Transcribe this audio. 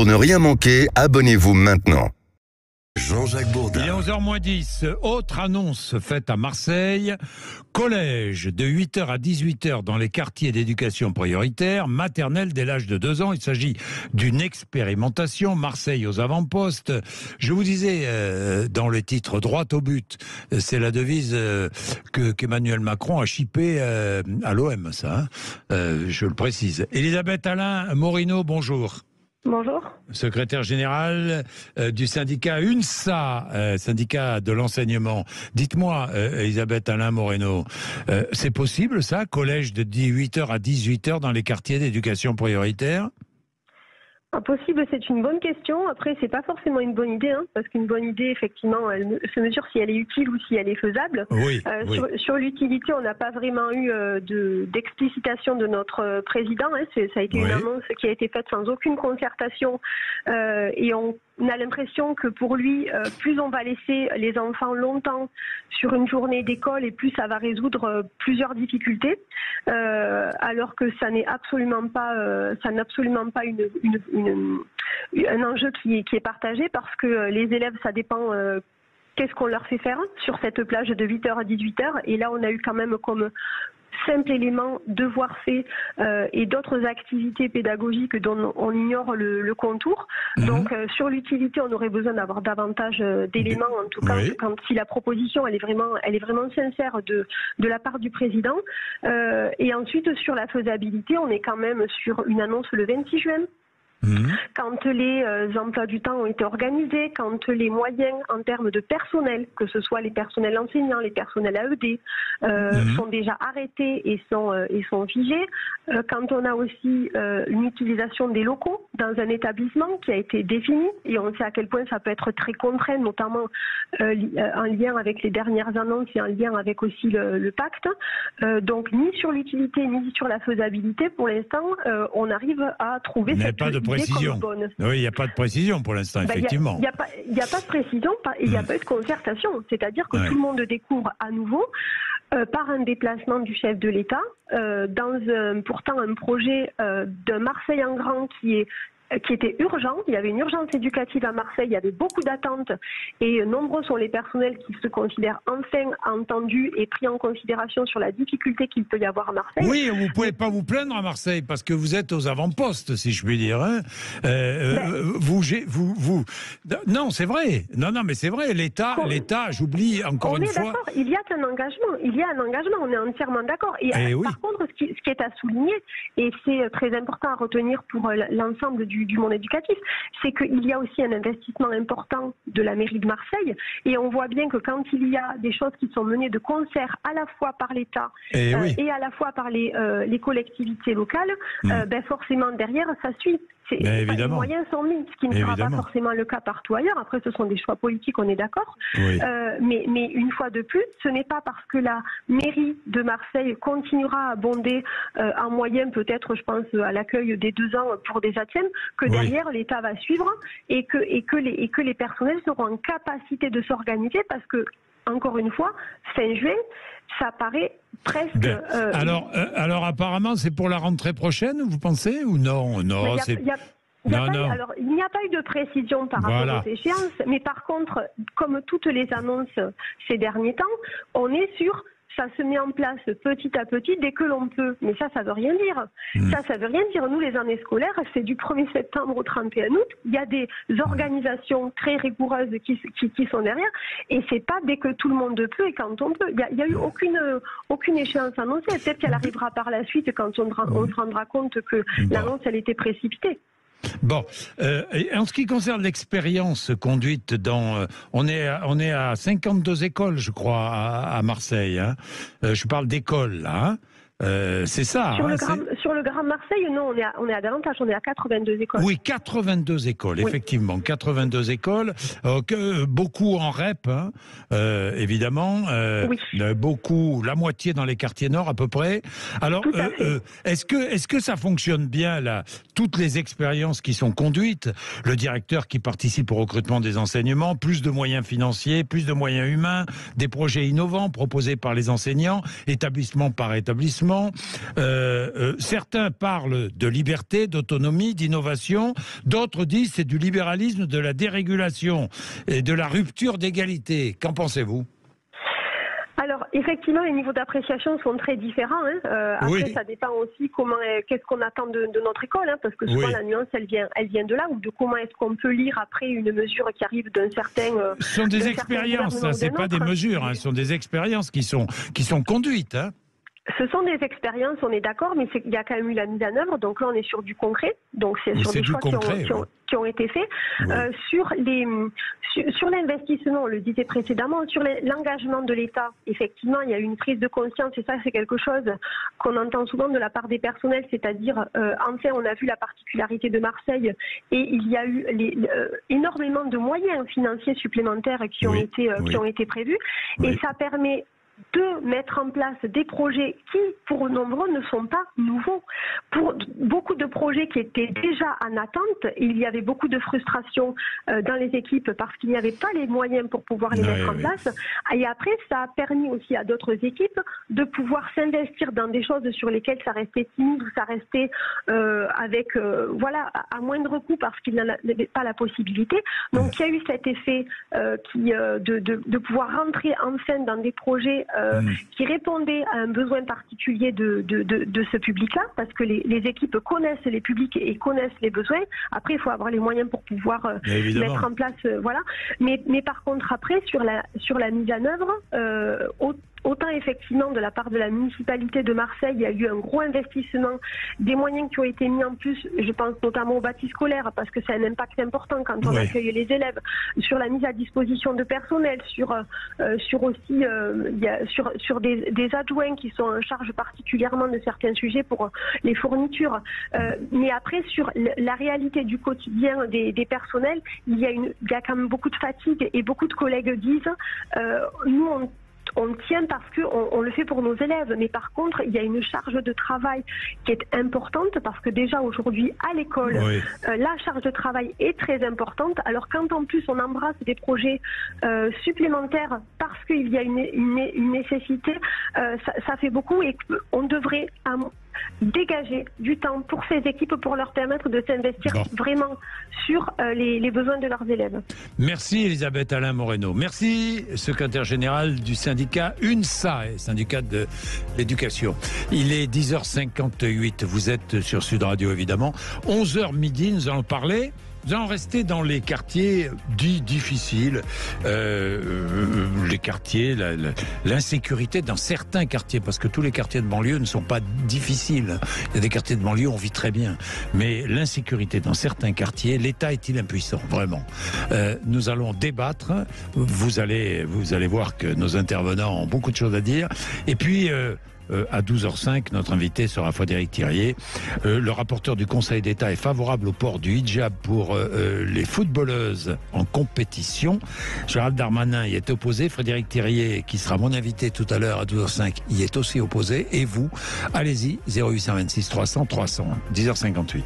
Pour ne rien manquer, abonnez-vous maintenant. Jean-Jacques Bourdin. Il est 11h moins 10. Autre annonce faite à Marseille. Collège de 8h à 18h dans les quartiers d'éducation prioritaire, maternelle dès l'âge de 2 ans. Il s'agit d'une expérimentation. Marseille aux avant-postes. Je vous disais dans le titre droit au but. C'est la devise qu'Emmanuel Macron a chippée à l'OM, ça. Je le précise. Elisabeth Alain Morino, bonjour. Bonjour. Secrétaire général du syndicat UNSA, syndicat de l'enseignement. Dites-moi, Elisabeth Alain Moreno, c'est possible ça, collège de 8h à 18h dans les quartiers d'éducation prioritaire ? Impossible, c'est une bonne question. Après, c'est pas forcément une bonne idée, parce qu'une bonne idée, effectivement, elle se mesure si elle est utile ou si elle est faisable. Oui, oui. Sur l'utilité, on n'a pas vraiment eu d'explicitation de notre président. Ça a été une annonce qui a été faite sans aucune concertation, et on a l'impression que pour lui, plus on va laisser les enfants longtemps sur une journée d'école et plus ça va résoudre plusieurs difficultés, alors que ça n'est absolument pas, un enjeu qui est partagé, parce que les élèves, ça dépend qu'est-ce qu'on leur fait faire sur cette plage de 8h à 18h. Et là, on a eu quand même comme simple élément devoir fait et d'autres activités pédagogiques dont on ignore le contour. Donc sur l'utilité, on aurait besoin d'avoir davantage d'éléments, en tout cas si la proposition elle est vraiment sincère de la part du président. Et ensuite sur la faisabilité, on est quand même sur une annonce le 26 juin. Quand les emplois du temps ont été organisés, quand les moyens en termes de personnel, que ce soit les personnels enseignants, les personnels AED, sont déjà arrêtés et sont figés, quand on a aussi une utilisation des locaux dans un établissement qui a été défini, et on sait à quel point ça peut être très contraint, notamment en lien avec les dernières annonces et en lien avec aussi le pacte. Donc ni sur l'utilité ni sur la faisabilité, pour l'instant, on arrive à trouver cette précision. Oui, il n'y a pas de précision pour l'instant, effectivement. Il n'y a pas de précision et il n'y a pas eu de concertation. C'est-à-dire que tout le monde découvre à nouveau, par un déplacement du chef de l'État, dans pourtant un projet de Marseille en grand qui était urgent. Il y avait une urgence éducative à Marseille, il y avait beaucoup d'attentes et nombreux sont les personnels qui se considèrent enfin entendus et pris en considération sur la difficulté qu'il peut y avoir à Marseille. Oui, vous ne pouvez pas vous plaindre à Marseille parce que vous êtes aux avant-postes, si je puis dire. Non, c'est vrai. Non, mais c'est vrai. L'État, j'oublie encore une fois. On est d'accord, il y a un engagement, on est entièrement d'accord. Et par contre, ce qui est à souligner, et c'est très important à retenir pour l'ensemble du monde éducatif, c'est qu'il y a aussi un investissement important de la mairie de Marseille, et on voit bien que quand il y a des choses qui sont menées de concert à la fois par l'État et à la fois par les collectivités locales, forcément derrière ça suit. Les moyens sont mis, ce qui ne sera pas forcément le cas partout ailleurs. Après, ce sont des choix politiques, on est d'accord. Mais une fois de plus, ce n'est pas parce que la mairie de Marseille continuera à abonder en moyens, peut-être, je pense, à l'accueil des 2 ans pour des ATSEM, que derrière l'État va suivre et que les personnels seront en capacité de s'organiser, parce que, encore une fois, fin juin, ça paraît presque... Alors apparemment, c'est pour la rentrée prochaine, vous pensez, ou non? Alors, il n'y a pas eu de précision par rapport aux échéances, mais par contre, comme toutes les annonces ces derniers temps, on est sur... Ça se met en place petit à petit dès que l'on peut. Mais ça veut rien dire. Ça veut rien dire. Nous, les années scolaires, c'est du 1er septembre au 31 août. Il y a des organisations très rigoureuses qui sont derrière. Et c'est pas dès que tout le monde peut et quand on peut. Il n'y a eu aucune échéance annoncée. Peut-être qu'elle arrivera par la suite quand on se rendra compte que l'annonce, elle était précipitée. Bon, en ce qui concerne l'expérience conduite on est à 52 écoles, je crois, à Marseille. Je parle d'écoles, là. C'est ça. Sur le Grand Marseille, non, on est à davantage, on est à 82 écoles. Oui, 82 écoles, effectivement, 82 écoles, beaucoup en REP, évidemment, beaucoup, la moitié dans les quartiers nord à peu près. Alors, est-ce que ça fonctionne bien là, toutes les expériences qui sont conduites, le directeur qui participe au recrutement des enseignements, plus de moyens financiers, plus de moyens humains, des projets innovants proposés par les enseignants, établissement par établissement. Certains parlent de liberté, d'autonomie, d'innovation. D'autres disent c'est du libéralisme, de la dérégulation et de la rupture d'égalité. Qu'en pensez-vous ? Alors, effectivement, les niveaux d'appréciation sont très différents. Après, ça dépend aussi qu'est-ce qu'on attend de notre école, parce que souvent la nuance, elle vient de là, ou de comment est-ce qu'on peut lire après une mesure qui arrive d'un certain. Ce sont des expériences, ça, c'est pas des mesures, ce sont des expériences qui sont conduites. Ce sont des expériences, on est d'accord, mais il y a quand même eu la mise en œuvre, donc là on est sur du concret, donc c'est sur des choix qui ont été faits. Oui. Sur l'investissement, on le disait précédemment, sur l'engagement de l'État, effectivement il y a eu une prise de conscience, et ça c'est quelque chose qu'on entend souvent de la part des personnels, c'est-à-dire enfin on a vu la particularité de Marseille, et il y a eu énormément de moyens financiers supplémentaires qui ont été prévus, et ça permet de mettre en place des projets qui, pour nombreux, ne sont pas nouveaux. Pour beaucoup de projets qui étaient déjà en attente, il y avait beaucoup de frustration dans les équipes parce qu'il n'y avait pas les moyens pour pouvoir les mettre en place. Et après, ça a permis aussi à d'autres équipes de pouvoir s'investir dans des choses sur lesquelles ça restait timide ou ça restait à moindre coût parce qu'il n'avait pas la possibilité. Donc, il y a eu cet effet de pouvoir rentrer enfin dans des projets qui répondait à un besoin particulier de ce public-là, parce que les équipes connaissent les publics et connaissent les besoins. Après, il faut avoir les moyens pour pouvoir mettre en place, Mais par contre, après, sur la mise en œuvre, autant effectivement de la part de la municipalité de Marseille, il y a eu un gros investissement, des moyens qui ont été mis en plus, je pense notamment au bâti scolaire, parce que c'est un impact important quand on accueille les élèves, sur la mise à disposition de personnel, sur des adjoints qui sont en charge particulièrement de certains sujets pour les fournitures. Mais après, sur la réalité du quotidien des personnels, il y a quand même beaucoup de fatigue, et beaucoup de collègues disent nous on tient parce qu'on le fait pour nos élèves, mais par contre, il y a une charge de travail qui est importante parce que déjà aujourd'hui, à l'école, la charge de travail est très importante. Alors quand en plus on embrasse des projets supplémentaires parce qu'il y a une nécessité, ça fait beaucoup, et on devrait dégager du temps pour ces équipes pour leur permettre de s'investir vraiment sur les besoins de leurs élèves. Merci Elisabeth Alain Moreno. Merci, secrétaire général du syndicat UNSA, syndicat de l'éducation. Il est 10h58, vous êtes sur Sud Radio évidemment. 11h midi, nous allons parler. Nous allons rester dans les quartiers dits difficiles, les quartiers, l'insécurité dans certains quartiers, parce que tous les quartiers de banlieue ne sont pas difficiles. Il y a des quartiers de banlieue où on vit très bien, mais l'insécurité dans certains quartiers, l'État est-il impuissant, vraiment? Nous allons débattre, vous allez voir que nos intervenants ont beaucoup de choses à dire, et puis à 12h05, notre invité sera Frédéric Thirier. Le rapporteur du Conseil d'État est favorable au port du hijab pour les footballeuses en compétition. Gérald Darmanin y est opposé. Frédéric Thirier, qui sera mon invité tout à l'heure à 12h05, y est aussi opposé. Et vous, allez-y, 0826 300 300, 10h58.